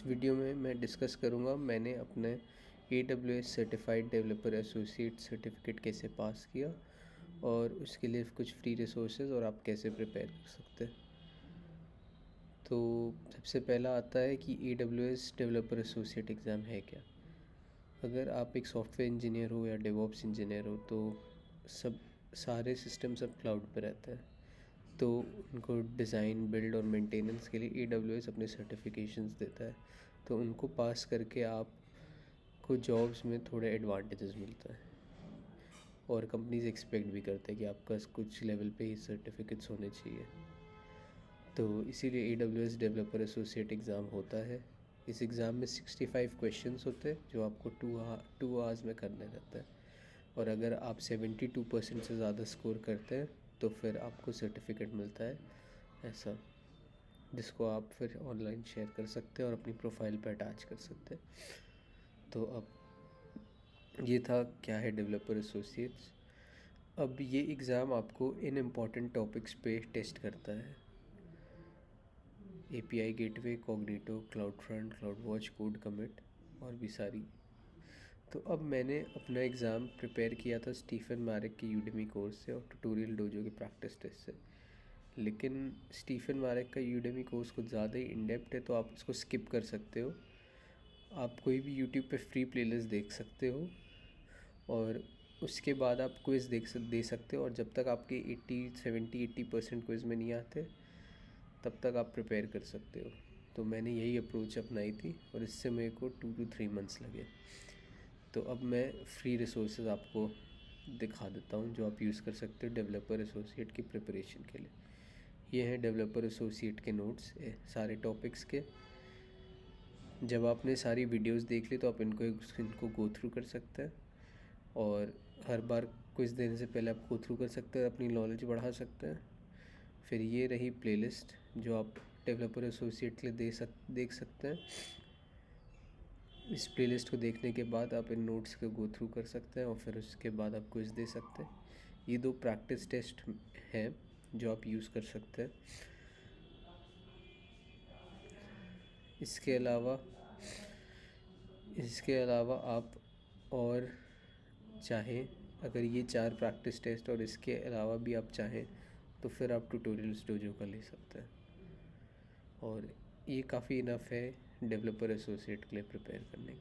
इस वीडियो में मैं डिस्कस करूंगा मैंने अपने AWS certified developer associate certificate कैसे पास किया और उसके लिए कुछ फ्री रिसोर्सेज और आप कैसे प्रिपेयर कर सकते हैं। तो सबसे पहला आता है कि AWS डेवलपर एसोसिएट एग्ज़ाम है क्या। अगर आप एक सॉफ्टवेयर इंजीनियर हो या डेवऑप्स इंजीनियर हो तो सब सारे सिस्टम सब क्लाउड पर रहता है, तो उनको डिज़ाइन बिल्ड और मेंटेनेंस के लिए AWS अपने सर्टिफिकेशंस देता है। तो उनको पास करके आपको जॉब्स में थोड़े एडवांटेजेस मिलता है और कंपनीज एक्सपेक्ट भी करते हैं कि आपका कुछ लेवल पे ही सर्टिफिकेट्स होने चाहिए। तो इसीलिए AWS डेवलपर एसोसिएट एग्ज़ाम होता है। इस एग्ज़ाम में 65 क्वेश्चंस होते हैं जो आपको 2 आवर्स में करने रहता है, और अगर आप 72% से ज़्यादा स्कोर करते हैं तो फिर आपको सर्टिफिकेट मिलता है ऐसा, जिसको आप फिर ऑनलाइन शेयर कर सकते हैं और अपनी प्रोफाइल पर अटैच कर सकते हैं। तो अब ये था क्या है डेवलपर एसोसिएट्स। अब ये एग्ज़ाम आपको इन इम्पॉर्टेंट टॉपिक्स पे टेस्ट करता है: API gateway, Cognito, cloud front, cloud watch, code commit और भी सारी। तो अब मैंने अपना एग्ज़ाम प्रिपेयर किया था स्टीफन मैरिक के यूडेमी कोर्स से और ट्यूटोरियल डोजो के प्रैक्टिस टेस्ट से। लेकिन स्टीफन मैरिक का यूडेमी कोर्स कुछ ज़्यादा ही इन डेप्थ है, तो आप इसको स्किप कर सकते हो। आप कोई भी यूट्यूब पे फ्री प्लेलिस्ट देख सकते हो और उसके बाद आप क्विज़ दे सकते हो, और जब तक आपके 80% क्विज़ में नहीं आते तब तक आप प्रिपेयर कर सकते हो। तो मैंने यही अप्रोच अपनाई थी और इससे मेरे को 2 to 3 मंथ्स लगे। तो अब मैं फ्री रिसोर्सेज आपको दिखा देता हूँ जो आप यूज़ कर सकते हो डेवलपर एसोसिएट की प्रिपरेशन के लिए। ये हैं डेवलपर एसोसिएट के नोट्स सारे टॉपिक्स के। जब आपने सारी वीडियोस देख ली तो आप इनको गो थ्रू कर सकते हैं, और हर बार क्विज़ देने से पहले आप गो थ्रू कर सकते हैं, अपनी नॉलेज बढ़ा सकते हैं। फिर ये रही प्लेलिस्ट जो आप डेवलपर एसोसिएट के लिए देख सकते हैं। इस प्लेलिस्ट को देखने के बाद आप इन नोट्स को गो थ्रू कर सकते हैं और फिर उसके बाद आप क्विज़ दे सकते हैं। ये 2 प्रैक्टिस टेस्ट हैं जो आप यूज़ कर सकते हैं। इसके अलावा आप और चाहें, अगर ये 4 प्रैक्टिस टेस्ट और इसके अलावा भी आप चाहें तो फिर आप ट्यूटोरियल्स डोजो का ले सकते हैं, और ये काफ़ी इनफ है डेवलपर एसोसिएट के लिए प्रिपेयर करने के लिए।